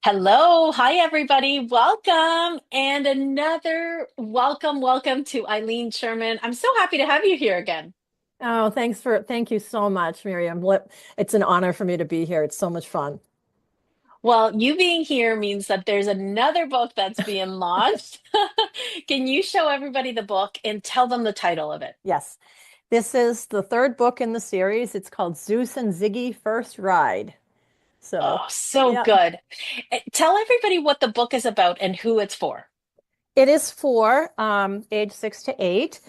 Hello. Hi, everybody. Welcome. And another welcome to Eileen Sherman. I'm so happy to have you here again. Oh, thank you so much, Miriam. It's an honor for me to be here. It's so much fun. Well, you being here means that there's another book that's being launched. Can you show everybody the book and tell them the title of it? Yes. This is the third book in the series. It's called Zeus and Ziggy First Ride. So, Oh, so yeah, good. Tell everybody what the book is about and who it's for. it is for age 6 to 8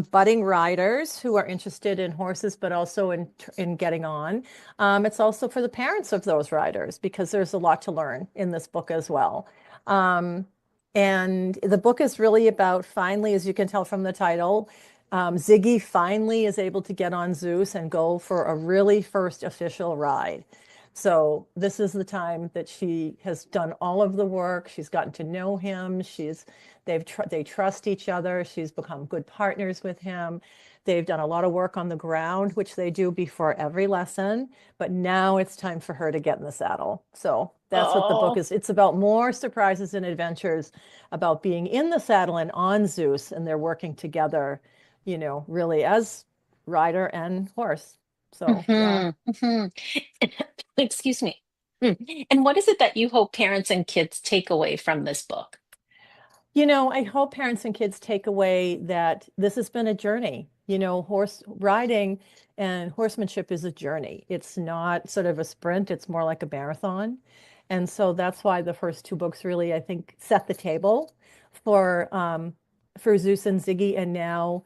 budding riders who are interested in horses, but also in getting on. It's also for the parents of those riders because there's a lot to learn in this book as well. Um, and the book is really about finally, as you can tell from the title, Ziggy finally is able to get on Zeus and go for a really first official ride. So this is the time that she has done all of the work. She's gotten to know him. They trust each other. She's become good partners with him. They've done a lot of work on the ground, which they do before every lesson. But now it's time for her to get in the saddle. So that's what the book Oh. is. It's about more surprises and adventures about being in the saddle and on Zeus, and they're working together, really as rider and horse. So yeah. Excuse me. And what is it that you hope parents and kids take away from this book? I hope parents and kids take away that this has been a journey. Horse riding and horsemanship is a journey. It's not sort of a sprint, it's more like a marathon. And so that's why the first two books really, I think, set the table for for Zeus and Ziggy. And now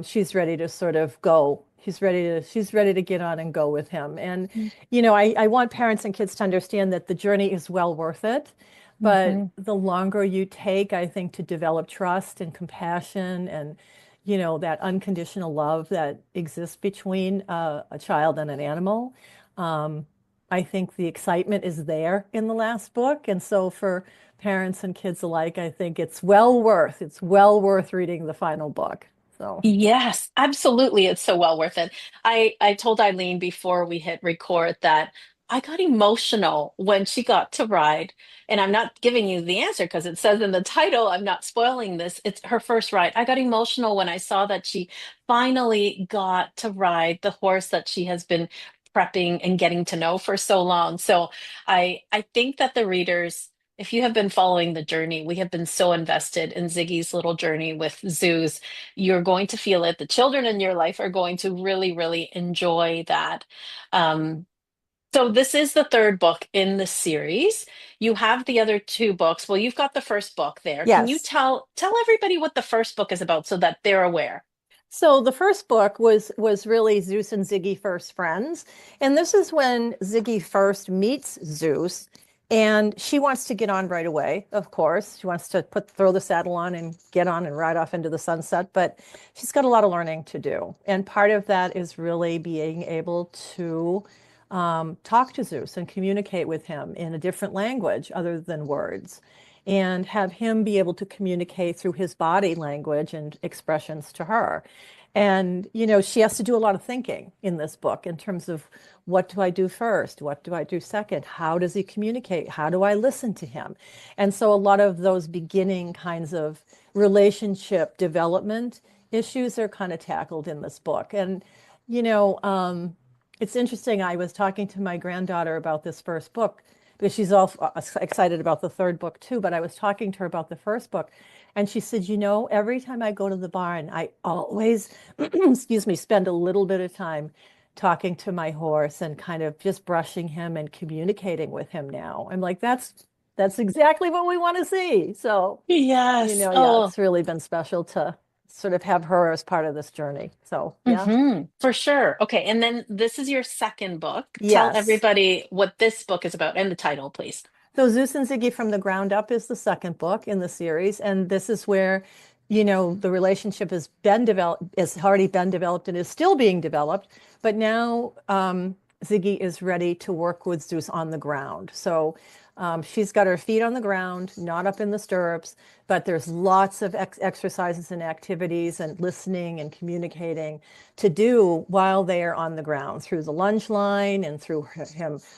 she's ready to sort of go. She's ready to get on and go with him. And I want parents and kids to understand that the journey is well worth it. But Mm-hmm. the longer you take, I think, to develop trust and compassion and, that unconditional love that exists between a child and an animal, um, I think the excitement is there in the last book. And so for parents and kids alike, I think it's well worth reading the final book. So, Yes, absolutely. It's so well worth it. I told Eileen before we hit record that I got emotional when she got to ride. And I'm not giving you the answer because it says in the title, I'm not spoiling this. It's her first ride. I got emotional when I saw that she finally got to ride the horse that she has been prepping and getting to know for so long. So I think that the readers, if you have been following the journey, we have been so invested in Ziggy's little journey with Zeus. You're going to feel it. The children in your life are going to really, really enjoy that. Um, so this is the third book in the series. You have the other two books. Well, you've got the first book there. Can you yes. tell everybody what the first book is about so that they're aware? So the first book was really Zeus and Ziggy first friends, and this is when Ziggy first meets Zeus, and she wants to get on right away. Of course, she wants to throw the saddle on and get on and ride off into the sunset, but she's got a lot of learning to do, and part of that is really being able to talk to Zeus and communicate with him in a different language other than words and have him be able to communicate through his body language and expressions to her. And, she has to do a lot of thinking in this book in terms of what do I do first? What do I do second? How does he communicate? How do I listen to him? And so a lot of those beginning kinds of relationship development issues are kind of tackled in this book. And, you know, um, it's interesting. I was talking to my granddaughter about this first book because she's all excited about the third book too. But I was talking to her about the first book, and she said, every time I go to the barn, I always, excuse me, spend a little bit of time talking to my horse and kind of just brushing him and communicating with him now. I'm like, that's exactly what we want to see. So, Yes. yeah, Oh, it's really been special to sort of have her as part of this journey. So, yeah. for sure. Okay. And then this is your second book. Tell Yes. everybody what this book is about and the title, please. So Zeus and Ziggy from the Ground Up is the second book in the series, and this is where, the relationship has already been developed and is still being developed. But now Ziggy is ready to work with Zeus on the ground. So she's got her feet on the ground, not up in the stirrups, but there's lots of exercises and activities and listening and communicating to do while they are on the ground through the lunge line and through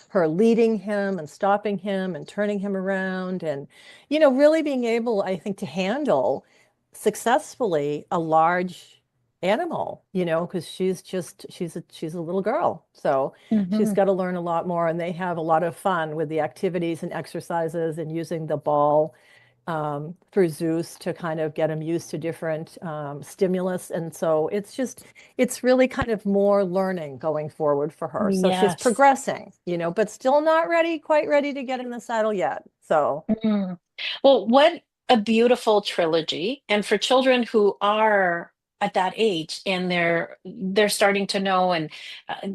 her leading him and stopping him and turning him around and, really being able, I think, to handle successfully a large animal, because she's a little girl. So she's Hmm. got to learn a lot more, and they have a lot of fun with the activities and exercises and using the ball through Zeus to kind of get him used to different stimulus. And so it's really kind of more learning going forward for her. So she's Yes. progressing, but still not quite ready to get in the saddle yet. So Mm. Well, what a beautiful trilogy. And for children who are at that age and they're starting to know and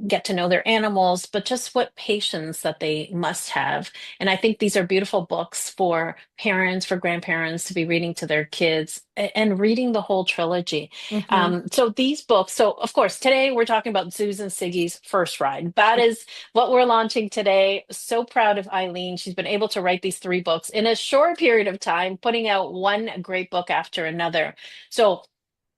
get to know their animals, but just what patience that they must have. And I think these are beautiful books for parents, for grandparents to be reading to their kids and reading the whole trilogy. mhm. So these books, so of course, today we're talking about Zeus and Siggy's First Ride. That is what we're launching today. So proud of Eileen. She's been able to write these three books in a short period of time, putting out one great book after another. So,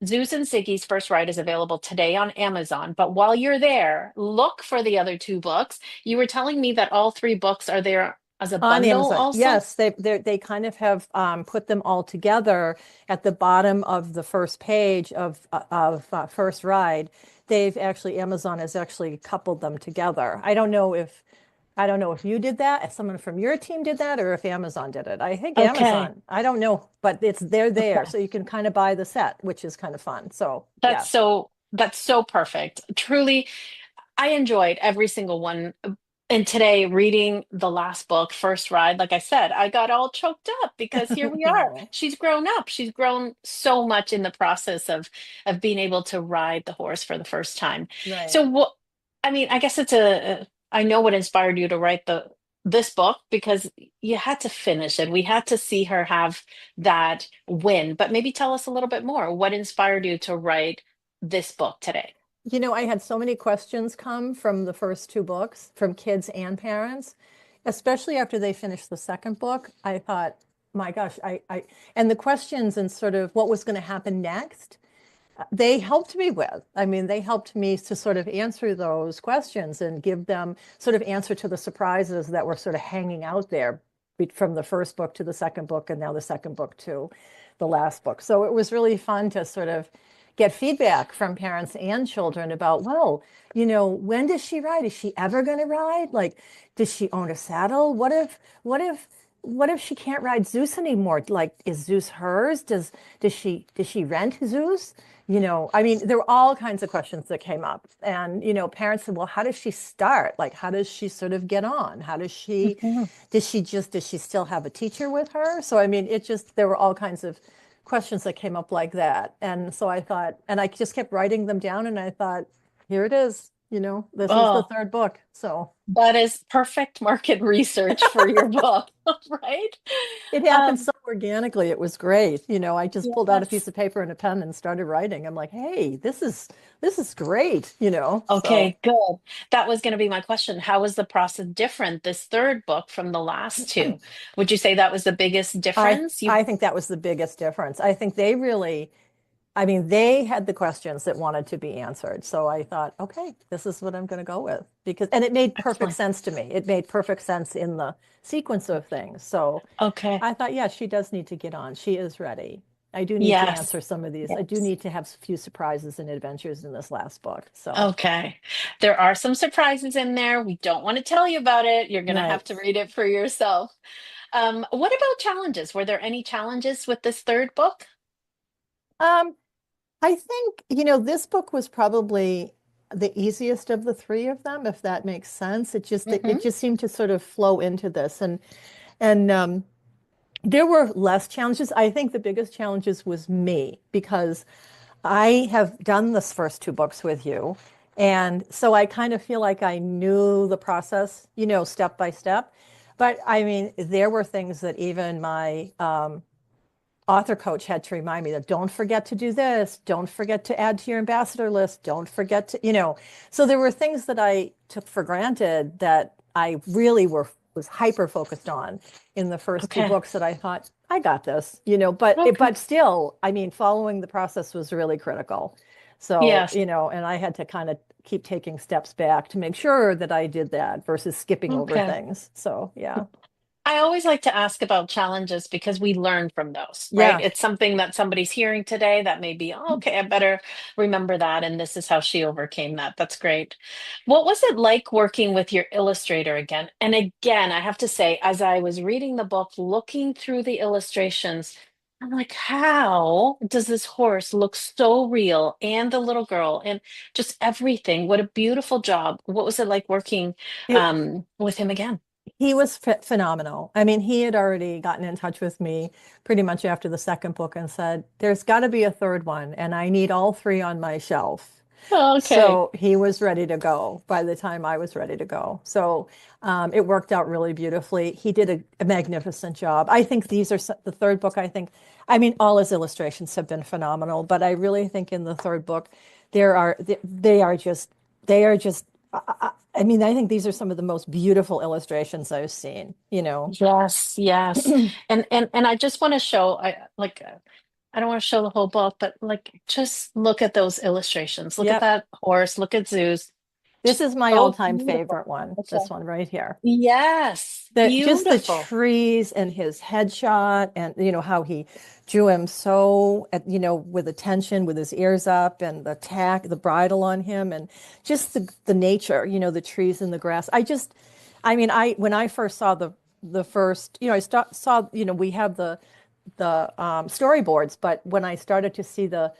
Zeus and Ziggy's First Ride is available today on Amazon. But while you're there, look for the other two books. You were telling me that all three books are there as a On bundle Amazon. also. Yes, they kind of have put them all together at the bottom of the first page of First Ride. Amazon has actually coupled them together. I don't know if you did that, if someone from your team did that, or if Amazon did it. I think Okay. Amazon. I don't know, but they're there, Okay. so you can kind of buy the set, which is kind of fun. So That's yes. so perfect. Truly, I enjoyed every single one. And today, reading the last book, First Ride, like I said, I got all choked up because here we are. Oh, She's grown up. She's grown so much in the process of being able to ride the horse for the first time. right. So what, I mean, I guess I know what inspired you to write this book because you had to finish it. We had to see her have that win. But maybe tell us a little bit more. What inspired you to write this book today? I had so many questions come from the first two books from kids and parents, especially after they finished the second book. I thought, my gosh, and the questions and sort of what was going to happen next, they helped me with. I mean, they helped me to sort of answer those questions and give them sort of answer to the surprises that were sort of hanging out there from the first book to the second book and now the second book to the last book. So it was really fun to sort of get feedback from parents and children about, well, when does she ride? Is she ever going to ride? Like, does she own a saddle? What if she can't ride Zeus anymore? Like, is Zeus hers? Does she rent Zeus? I mean, there were all kinds of questions that came up. And, parents said, well, how does she start? Like, how does she sort of get on? Mhm. Does she still have a teacher with her? So, I mean, there were all kinds of questions that came up like that. And so I thought, and I just kept writing them down and I thought, here it is, this is the Oh. third book. So That is perfect market research for your book, right? it happened Um, so organically. It was great. I just pulled out a piece yes. of paper and a pen and started writing. I'm like, hey, this is great, So Okay, good. That was going to be my question. How was the process different, this third book from the last two? Would you say that was the biggest I difference? You I think that was the biggest difference. I think they really, I mean, they had the questions that wanted to be answered. So I thought, okay, this is what I'm going to go with and it made perfect excellent. sense to me. It made perfect sense in the sequence of things. So Okay. I thought, yeah, she does need to get on. She is ready. I do need to Yes. answer some of these. I do Yes. need to have a few surprises and adventures in this last book. So, Okay. There are some surprises in there. We don't want to tell you about it. You're going to have right. to read it for yourself. What about challenges? Were there any challenges with this third book? Um, I think, this book was probably the easiest of the three of them, if that makes sense. It just seemed to sort of flow into this. And there were less challenges. I think the biggest challenges was me because I have done this first two books with you. And so I kind of feel like I knew the process, step by step. But I mean, there were things that even my author coach had to remind me that don't forget to do this, don't forget to add to your ambassador list, don't forget to, so there were things that I took for granted that I really was hyper focused on in the first two Okay. books that I thought I got this, Okay. but still, I mean, following the process was really critical. So, Yes. and I had to kind of keep taking steps back to make sure that I did that versus skipping over Okay. things. So, yeah. I always like to ask about challenges because we learn from those, right? Yeah. It's something that somebody's hearing today that may be, oh, okay, I better remember that. And this is how she overcame that. That's great. What was it like working with your illustrator again? And again, I have to say, as I was reading the book, looking through the illustrations, I'm like, how does this horse look so real? And the little girl and just everything. What a beautiful job. What was it like working It, with him again? he was phenomenal. I mean, he had already gotten in touch with me pretty much after the second book and said, there's got to be a third one, and I need all three on my shelf. Okay. So he was ready to go by the time I was ready to go. So it worked out really beautifully. He did a magnificent job. I think these are the third book. I mean, all his illustrations have been phenomenal, but I really think in the third book, they are just, I mean, I think these are some of the most beautiful illustrations I've seen. Yes, yes. And I just want to show I don't want to show the whole book, but like just look at those illustrations. Look at Yep. that horse, look at Zeus. This Just is my so all-time beautiful. favorite one, Okay. this one right here. Yes, Just the beautiful. trees and his headshot and how he drew him so with attention with his ears up and the bridle on him and just the nature, the trees and the grass. I mean, I when I first saw the first, I saw, we have the storyboards, but when I started to see the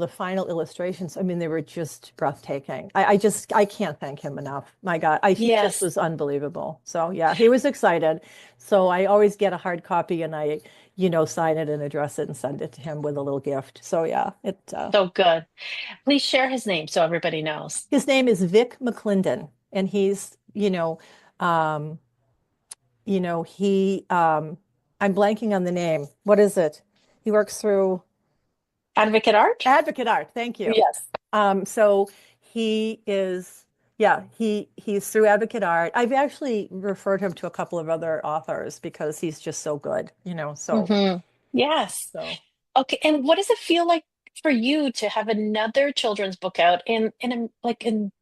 final illustrations, I mean, they were just breathtaking. I can't thank him enough. My God, he just Yes, was unbelievable. So yeah, he was excited. So I always get a hard copy and I, sign it and address it and send it to him with a little gift. So yeah, so good. Please share his name so everybody knows. his name is Vic McClendon and he's, um, I'm blanking on the name. What is it? He works through Advocate Art? Advocate Art. Thank you. Yes. So he is, yeah, he's through Advocate Art. I've actually referred him to a couple of other authors because he's just so good. Yes. So Okay, and what does it feel like for you to have another children's book out in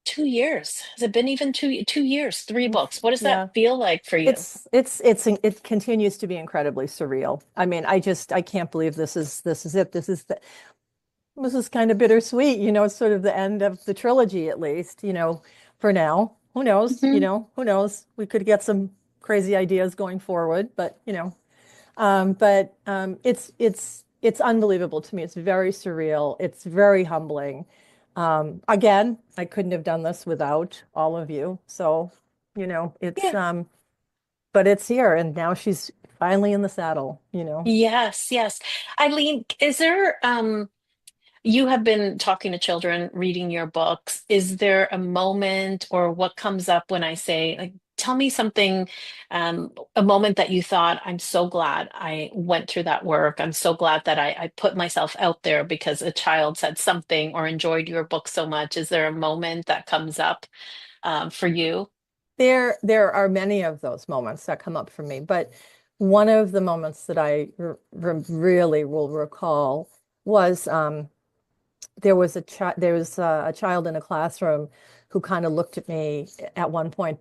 2 years? Has it been even 2 years, three books? What does that yeah, feel like for you? it continues to be incredibly surreal. I mean, I can't believe this is it. This is kind of bittersweet. It's sort of the end of the trilogy, at least, for now. Who knows? Mhm. Who knows? We could get some crazy ideas going forward, but it's unbelievable to me. It's very surreal. It's very humbling. Again, I couldn't have done this without all of you. So, Yeah. but it's here, and now she's finally in the saddle. Yes, yes. Eileen, is there you have been talking to children, reading your books. Is there a moment or what comes up when I say, like, tell me something, a moment that you thought, I'm so glad I went through that work. I'm so glad that I put myself out there because a child said something or enjoyed your book so much. Is there a moment that comes up for you? There are many of those moments that come up for me, but one of the moments that I really will recall was there was a child in a classroom who kind of looked at me at one point.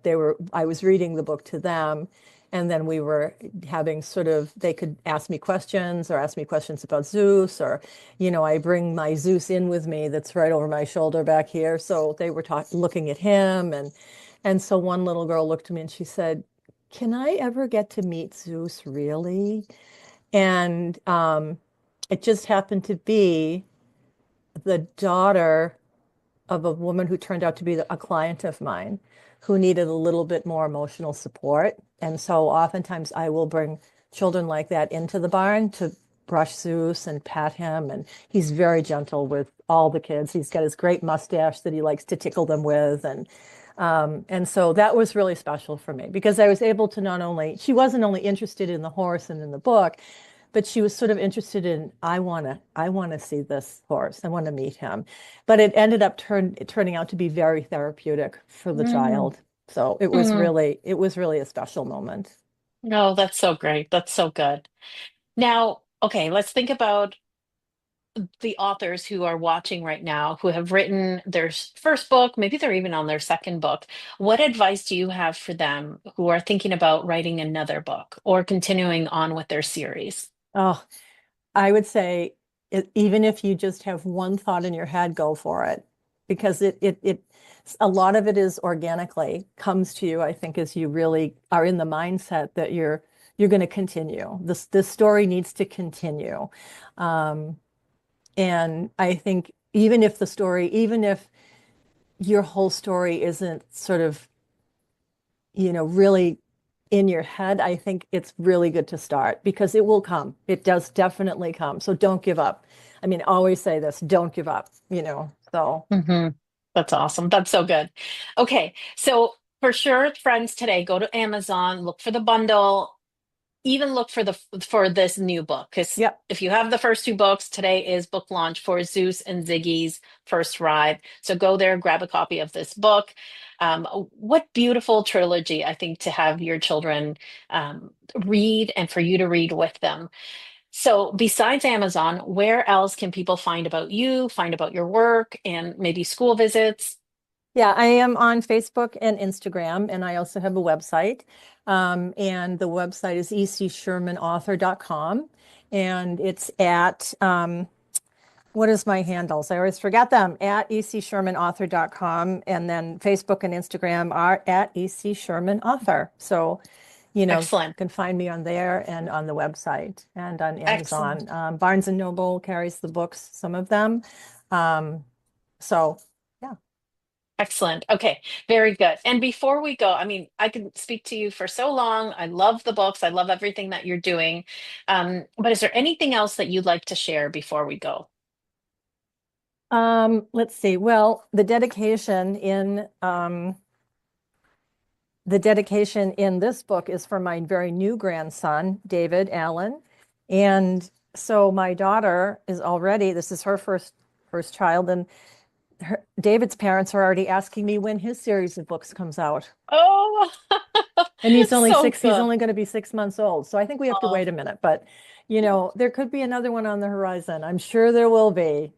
I was reading the book to them, and then we were having sort of they could ask me questions or ask me questions about Zeus, or I bring my Zeus in with me that's right over my shoulder back here. So they were looking at him, and so one little girl looked at me and she said, "Can I ever get to meet Zeus really?" And it just happened to be the daughter of a woman who turned out to be a client of mine who needed a little bit more emotional support. And so oftentimes I will bring children like that into the barn to brush Zeus and pat him. And he's very gentle with all the kids. He's got his great mustache that he likes to tickle them with. And so that was really special for me because I was able to she wasn't only interested in the horse and in the book, but she was sort of interested in, I want to see this horse. I want to meet him. But it ended up turning out to be very therapeutic for the Mm, child. So mm. it was really a special moment. No, that's so great. That's so good. Now, okay, let's think about the authors who are watching right now who have written their first book, maybe they're even on their second book. What advice do you have for them who are thinking about writing another book or continuing on with their series? Oh, I would say even if you just have one thought in your head, go for it because a lot of it is organically comes to you, I think, as you really are in the mindset that you're going to continue. This story needs to continue. Um, and I think even if your whole story isn't sort of, really in your head, I think it's really good to start because it will come. It does definitely come. So don't give up. I mean, always say this, don't give up, So, Hmm. That's awesome. That's so good. Okay, so for sure, friends, today go to Amazon, look for the bundle, even look for the for this new book because yep. if you have the first two books, today is book launch for Zeus and Ziggy's First Ride. So go there, grab a copy of this book. What beautiful trilogy, I think, to have your children read and for you to read with them. So besides Amazon, where else can people find about you, find about your work, and maybe school visits? Yeah, I am on Facebook and Instagram, and I also have a website. And the website is ecshermanauthor.com. And it's at what is my handles? I always forget them at ecshermanauthor.com. And then Facebook and Instagram are at ecshermanauthor. So, you Excellent. can find me on there and on the website and on Excellent. Amazon. Barnes and Noble carries the books, some of them. Um, so, yeah. Excellent. Okay, very good. And before we go, I mean, I could speak to you for so long. I love the books. I love everything that you're doing. But is there anything else that you'd like to share before we go? Let's see. Well, the dedication in this book is for my very new grandson, David Allen. And so my daughter is already, this is her first child, and David's parents are already asking me when his series of books comes out. Oh, And so he's good. only going to be 6 months old. So I think we have to Oh. wait a minute, but there could be another one on the horizon. I'm sure there will be.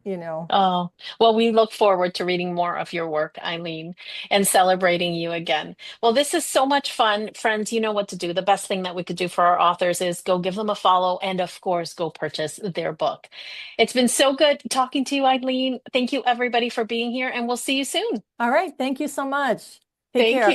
Oh, well, we look forward to reading more of your work, Eileen, and celebrating you again. Well, this is so much fun. Friends, you know what to do. The best thing that we could do for our authors is go give them a follow and, of course, go purchase their book. It's been so good talking to you, Eileen. Thank you, everybody, for being here, and we'll see you soon. All right. Thank you so much. Take Thank care. you.